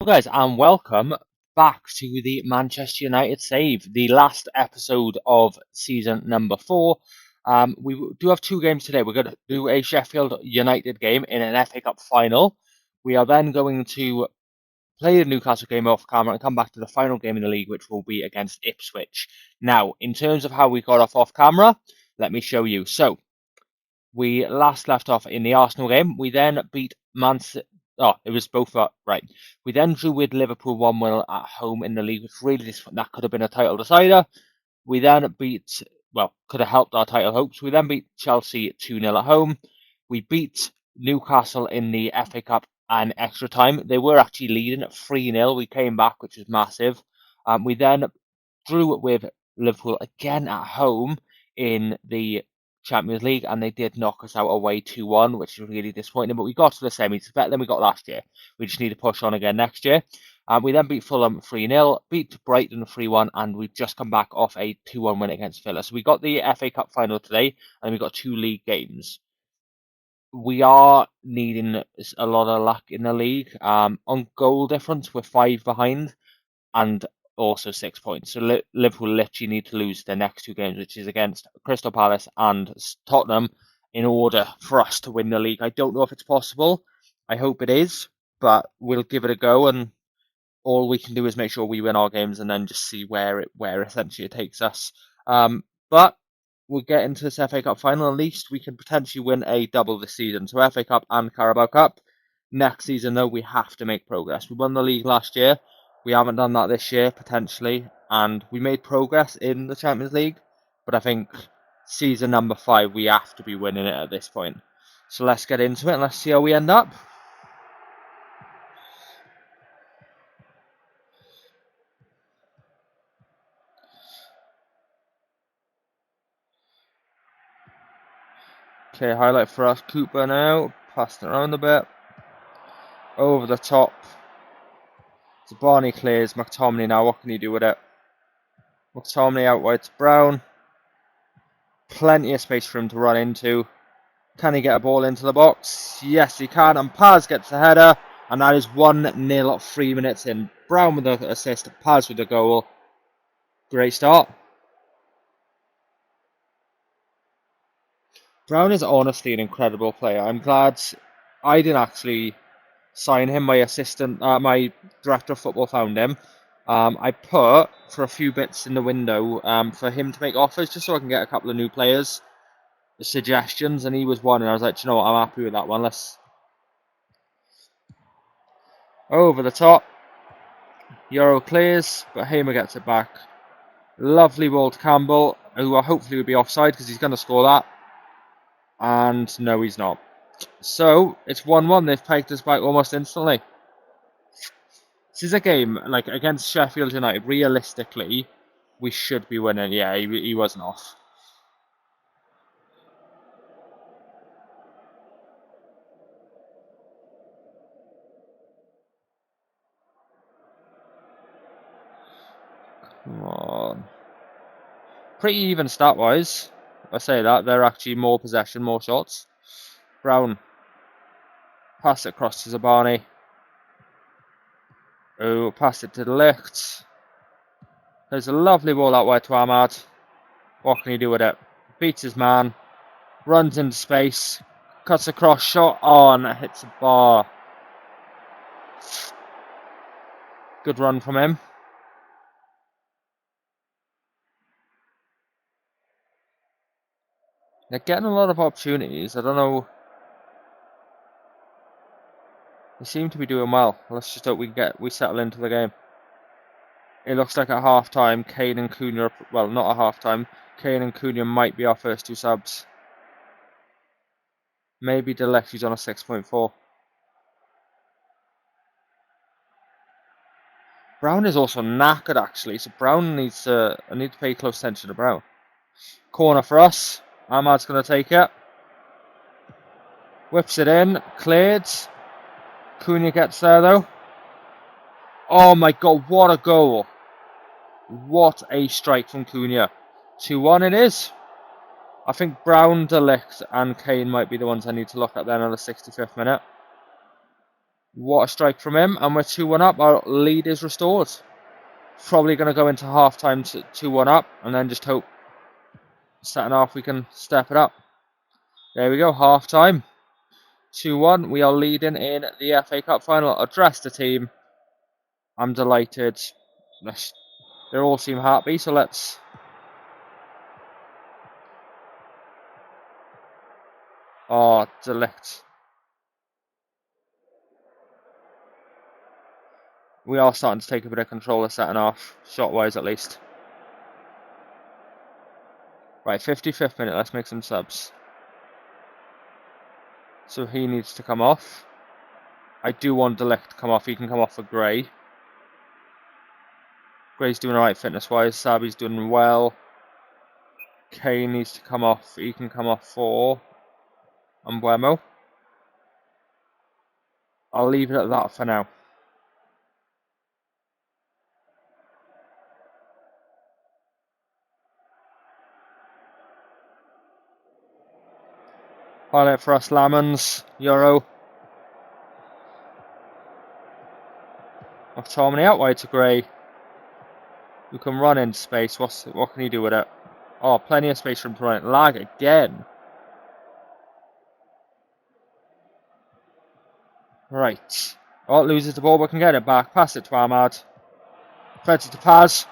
guys, and welcome back to the Manchester United Save, the last episode of season number 4. We do have two games today. We're going to do a Sheffield United game in an FA Cup final. We are then going to play the Newcastle game off camera and come back to the final game in the league, which will be against Ipswich. Now, in terms of how we got off camera, let me show you. So, we last left off in the Arsenal game. We then beat Man City. Oh, it was both right. We then drew with Liverpool 1-1 at home in the league, which really that could have been a title decider. We then could have helped our title hopes. We then beat Chelsea 2-0 at home. We beat Newcastle in the FA Cup and extra time. They were actually leading at 3-0. We came back, which was massive. We then drew with Liverpool again at home in the Champions League, and they did knock us out away 2-1, which is really disappointing. But we got to the semis. It's better than we got last year. We just need to push on again next year. We then beat Fulham 3-0, beat Brighton 3-1, and we've just come back off a 2-1 win against Villa. So we got the FA Cup final today, and we got two league games. We are needing a lot of luck in the league. On goal difference, we're 5 behind, and also 6 points. So Liverpool literally need to lose their next two games, which is against Crystal Palace and Tottenham, in order for us to win the league. I don't know if it's possible. I hope it is, but we'll give it a go, and all we can do is make sure we win our games and then just see where essentially it takes us. But we'll get into this FA Cup final. At least we can potentially win a double this season. So FA Cup and Carabao Cup. Next season, though, we have to make progress. We won the league last year. We haven't done that this year, potentially. And we made progress in the Champions League. But I think season number 5, we have to be winning it at this point. So let's get into it and let's see how we end up. Okay, highlight for us. Cooper now. Passing around a bit. Over the top. Barney clears. McTominay now. What can he do with it? McTominay out wide to Brown. Plenty of space for him to run into. Can he get a ball into the box? Yes, he can. And Paz gets the header. And that is 1-0 3 minutes in. Brown with the assist. Paz with the goal. Great start. Brown is honestly an incredible player. I'm glad I didn't actually sign him. My assistant, my director of football found him. I put for a few bits in the window for him to make offers, just so I can get a couple of new players suggestions, and he was one, and I was like, you know what, I'm happy with that one. Let's over the top. Euro clears, but Hamer gets it back. Lovely ball to Campbell, who hopefully will be offside because he's going to score that. And no, he's not. So it's 1-1. They've pegged us back almost instantly. This is a game like against Sheffield United. Realistically, we should be winning. Yeah, he wasn't off. Come on. Pretty even stat-wise. I say that. They're actually more possession, more shots. Brown. Pass it across to Zabani. Oh, pass it to the left. There's a lovely ball out wide to Ahmad. What can he do with it? Beats his man. Runs into space. Cuts across, shot on. Hits a bar. Good run from him. They're getting a lot of opportunities. I don't know. They seem to be doing well. Let's just hope we settle into the game. It looks like at half time, Kane and Cunha. Well, not at half time. Kane and Cunha might be our first two subs. Maybe De Ligt, who's on a 6.4. Brown is also knackered actually, so Brown needs to. I need to pay close attention to Brown. Corner for us. Ahmad's going to take it. Whips it in. Cleared. Cunha gets there though. Oh my god, what a goal. What a strike from Cunha. 2-1 it is. I think Brown, De Ligt and Kane might be the ones I need to look at then at the 65th minute. What a strike from him, and we're 2-1 up. Our lead is restored. Probably going to go into half-time 2-1 up, and then just hope second half we can step it up. There we go, half-time. 2-1. We are leading in the FA Cup final. Address the team. I'm delighted. They all seem happy, so let's... Oh, De Ligt. We are starting to take a bit of control of second half, shot-wise at least. Right, 55th minute, let's make some subs. So he needs to come off. I do want De Ligt to come off, he can come off for Gray. Gray's doing alright fitness-wise, Sabi's doing well. Kane needs to come off, he can come off for Mbeumo. I'll leave it at that for now. Highlight for us, Lamans, Euro. McTominay out wide to Gray. Who can run in space. What can he do with it? Oh, plenty of space for him to run it. Lag again. Right. Oh, loses the ball but can get it back. Pass it to Ahmad. Threads it to Paz.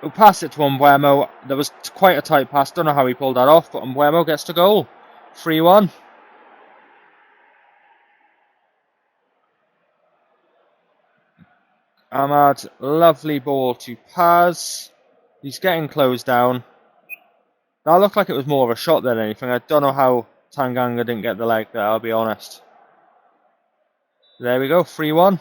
Who passed it to Mbeumo. There was quite a tight pass. Don't know how he pulled that off, but Mbeumo gets the goal. 3-1. Ahmad, lovely ball to Paz. He's getting closed down. That looked like it was more of a shot than anything. I don't know how Tanganga didn't get the leg there, I'll be honest. There we go, 3-1.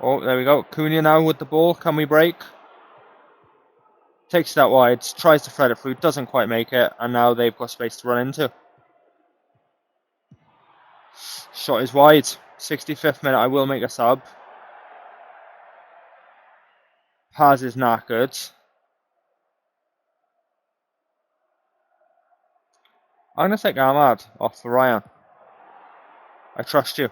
Oh, there we go. Cunha now with the ball. Can we break? Takes that wide, tries to thread it through, doesn't quite make it, and now they've got space to run into. Shot is wide. 65th minute, I will make a sub. Paz is knackered. I'm going to take Ahmad off for Ryan. I trust you.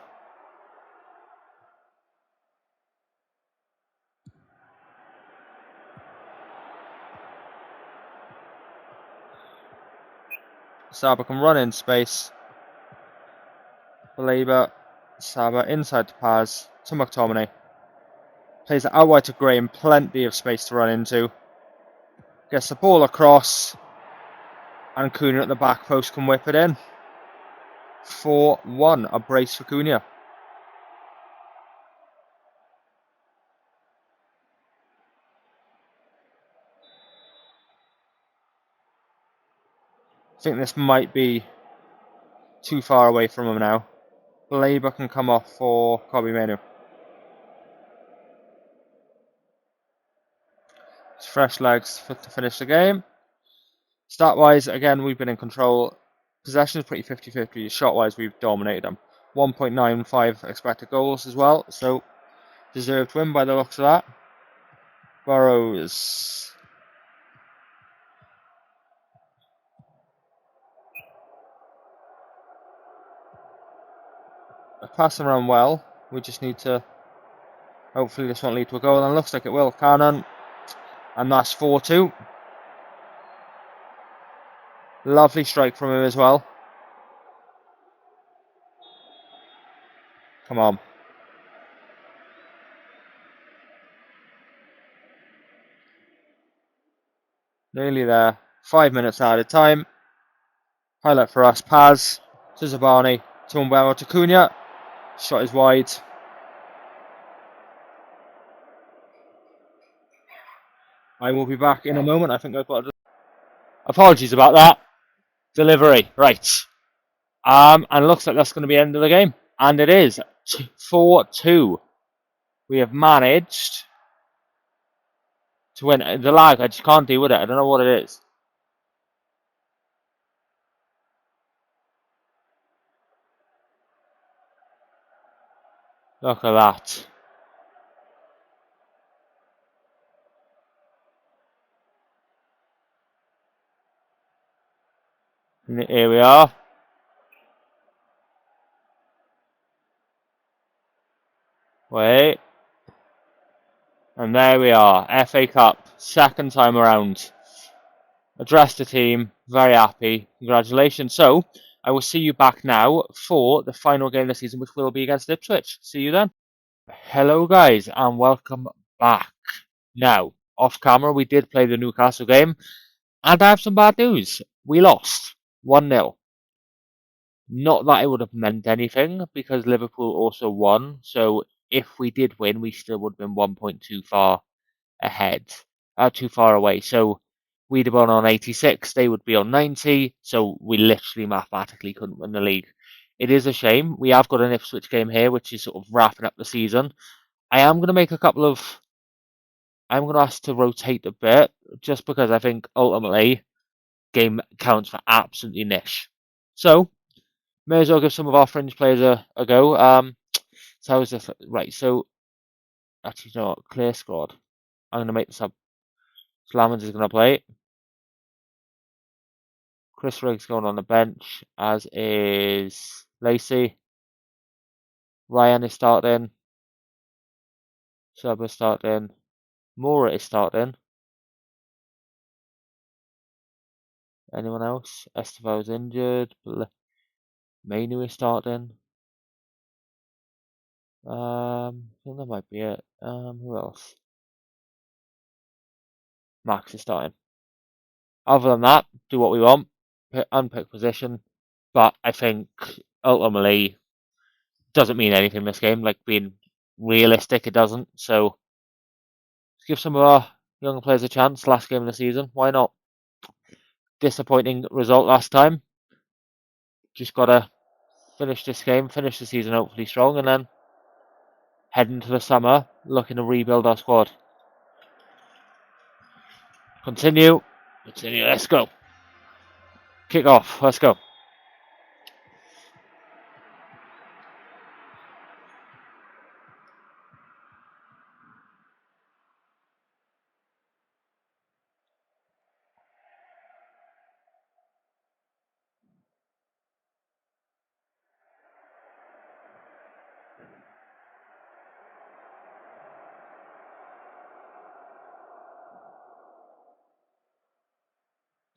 Saba can run in space. Baleba, Saba inside to Paz, to McTominay. Plays it out wide to Graham, plenty of space to run into. Gets the ball across, and Cunha at the back post can whip it in. 4-1, a brace for Cunha. I think this might be too far away from him now. Baleba can come off for Kobbie Mainoo. Fresh legs to finish the game. Stat-wise, again, we've been in control. Possession is pretty 50-50. Shot-wise, we've dominated them. 1.95 expected goals as well, so deserved win by the looks of that. Burrows. Passing around well. We just need to... Hopefully this won't lead to a goal, and looks like it will. Cannon. And that's 4-2. Lovely strike from him as well. Come on. Nearly there. 5 minutes out of time. Highlight for us. Paz to Zabani. To Mbeumo to Cunha. Shot is wide. I will be back in a moment. I think I've got... Apologies about that. Delivery. Right. And it looks like that's going to be the end of the game. And it is. 4-2. We have managed to win. The lag, I just can't deal with it. I don't know what it is. Look at that. Here we are. Wait. And there we are. FA Cup. Second time around. Addressed the team. Very happy. Congratulations. So, I will see you back now for the final game of the season, which will be against Ipswich. See you then. Hello, guys, and welcome back. Now, off camera, we did play the Newcastle game, and I have some bad news. We lost 1-0. Not that it would have meant anything, because Liverpool also won, so if we did win, we still would have been 1 point too far ahead, too far away. So we'd have won on 86, they would be on 90, so we literally mathematically couldn't win the league. It is a shame. We have got an Ipswich game here, which is sort of wrapping up the season. I am going to make a couple of. I'm going to ask to rotate a bit, just because I think ultimately game counts for absolutely niche. So may as well give some of our fringe players a go. So how is this? Right. So actually, you know what? Clear squad. I'm going to make this up. Slamans is going to play. Chris Riggs going on the bench, as is Lacey. Ryan is starting. Sub is starting. Mora is starting. Anyone else? Esteval's injured. Mainu is starting. I think that might be it. Who else? Max is starting. Other than that, do what we want. Unpick position. But I think ultimately doesn't mean anything this game. Like being realistic, it doesn't. So let's give some of our young players a chance. Last game of the season. Why not? Disappointing result last time. Just gotta finish this game, finish the season hopefully strong, and then head into the summer looking to rebuild our squad. Continue. Let's go. Kick off. Let's go.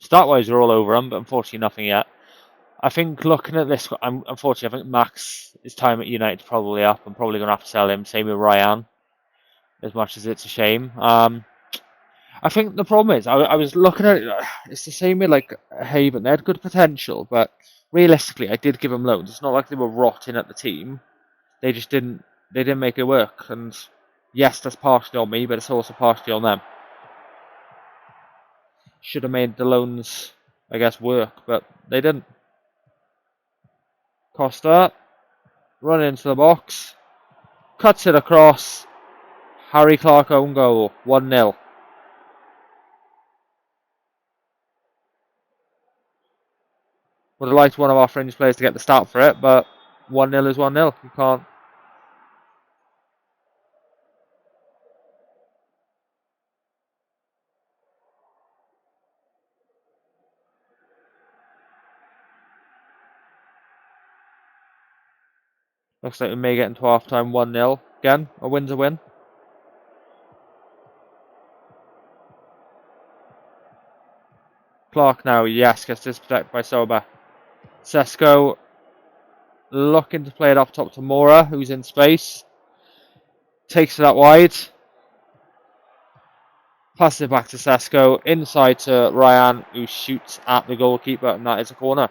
Start-wise, we're all over them, but unfortunately nothing yet. I think looking at this, unfortunately, I think Max's time at United is probably up. I'm probably going to have to sell him. Same with Ryan, as much as it's a shame. I think the problem is, I was looking at it, it's the same with like Haven. They had good potential, but realistically, I did give them loans. It's not like they were rotting at the team. They just didn't make it work. And yes, that's partially on me, but it's also partially on them. Should have made the loans, I guess, work, but they didn't. Costa, run into the box, cuts it across. Harry Clark own goal, 1-0. Would have liked one of our fringe players to get the start for it, but 1-0 is 1-0. You can't. Looks like we may get into half time 1-0. Again, a win's a win. Clark now, yes, gets disprotected by Sober. Sesko looking to play it up top to Mora, who's in space. Takes it out wide. Passes it back to Sesko. Inside to Ryan, who shoots at the goalkeeper, and that is a corner.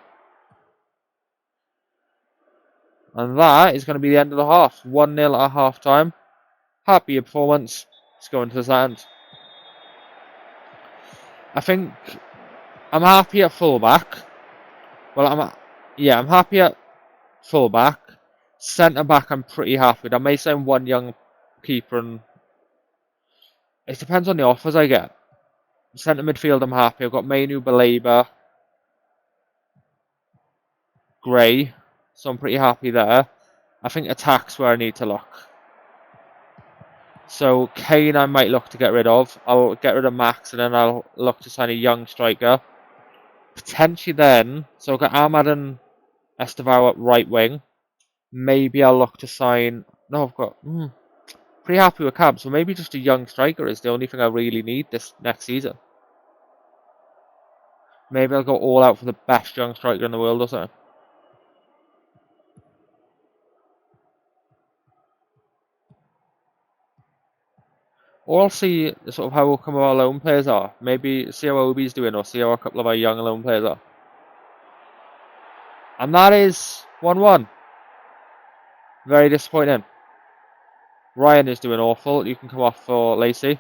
And that is going to be the end of the half. 1-0 at half time. Happy performance. Let's go into the second. I think I'm happy at fullback. Well, I'm happy at fullback. Centre back, I'm pretty happy with. I may sign one young keeper, and it depends on the offers I get. Centre midfield, I'm happy. I've got Mainu, Baleba, Gray, so I'm pretty happy there. I think attack's where I need to look. So Kane, I might look to get rid of. I'll get rid of Max, and then I'll look to sign a young striker. Potentially then, so I've got Ahmad and Estevao at right wing. Maybe I'll look to sign. No, I've got. Pretty happy with Cam, so maybe just a young striker is the only thing I really need this next season. Maybe I'll go all out for the best young striker in the world or something. Or I'll see sort of how some of our loan players are. Maybe see how Obi's doing, or see how a couple of our young loan players are. And that is 1-1. Very disappointing. Ryan is doing awful. You can come off for Lacey.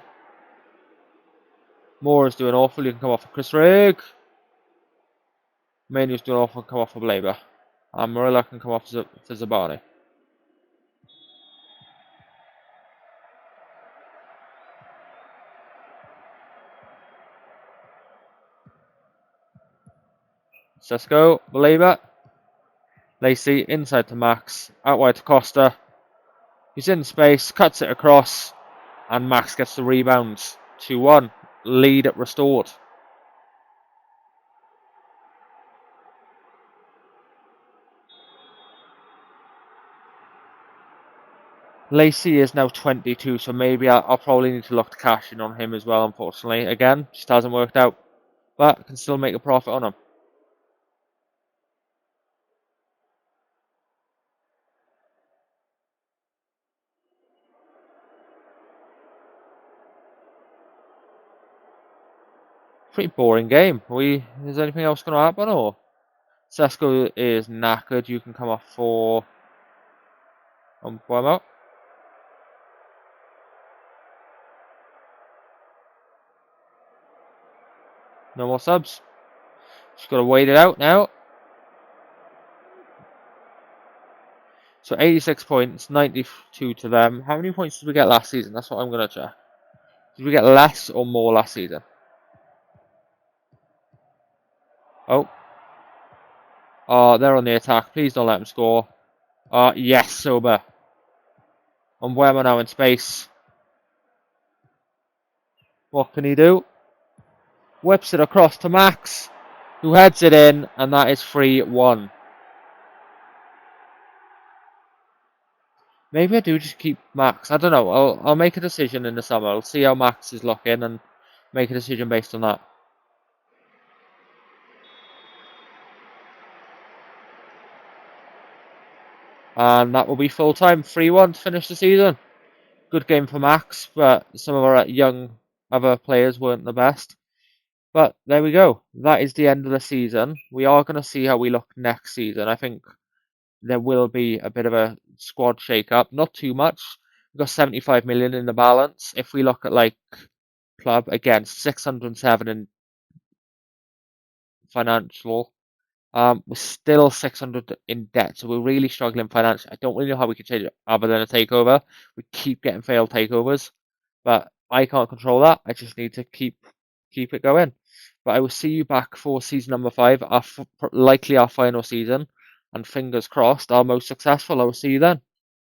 Moore is doing awful. You can come off for Chris Rigg. Mainu's doing awful. Come off for Blaber. And Marilla can come off for Zabani. Sesko, Blaber. Lacey inside to Max. Out wide to Costa. He's in space. Cuts it across. And Max gets the rebound. 2-1. Lead restored. Lacey is now 22, so maybe I'll probably need to look to cash in on him as well, unfortunately. Again, just hasn't worked out. But I can still make a profit on him. Pretty boring game. Is anything else going to happen, or? Sesko is knackered. You can come off for Buemo. No more subs. Just got to wait it out now. So 86 points, 92 to them. How many points did we get last season? That's what I'm going to check. Did we get less or more last season? Oh. They're on the attack. Please don't let them score. Yes, Sober. And Buemo now in space. What can he do? Whips it across to Max, who heads it in, and that is 3-1. Maybe I do just keep Max. I don't know. I'll make a decision in the summer. I'll see how Max is looking and make a decision based on that. And that will be full time. 3-1 to finish the season. Good game for Max, but some of our young other players weren't the best. But there we go. That is the end of the season. We are going to see how we look next season. I think there will be a bit of a squad shake-up. Not too much. We've got 75 million in the balance. If we look at like club, again, 607 in financial. We're still 600 in debt, so we're really struggling financially. I don't really know how we can change it other than a takeover. We keep getting failed takeovers, but I can't control that. I just need to keep it going. But I will see you back for season number 5, likely our final season, and fingers crossed, our most successful. I will see you then.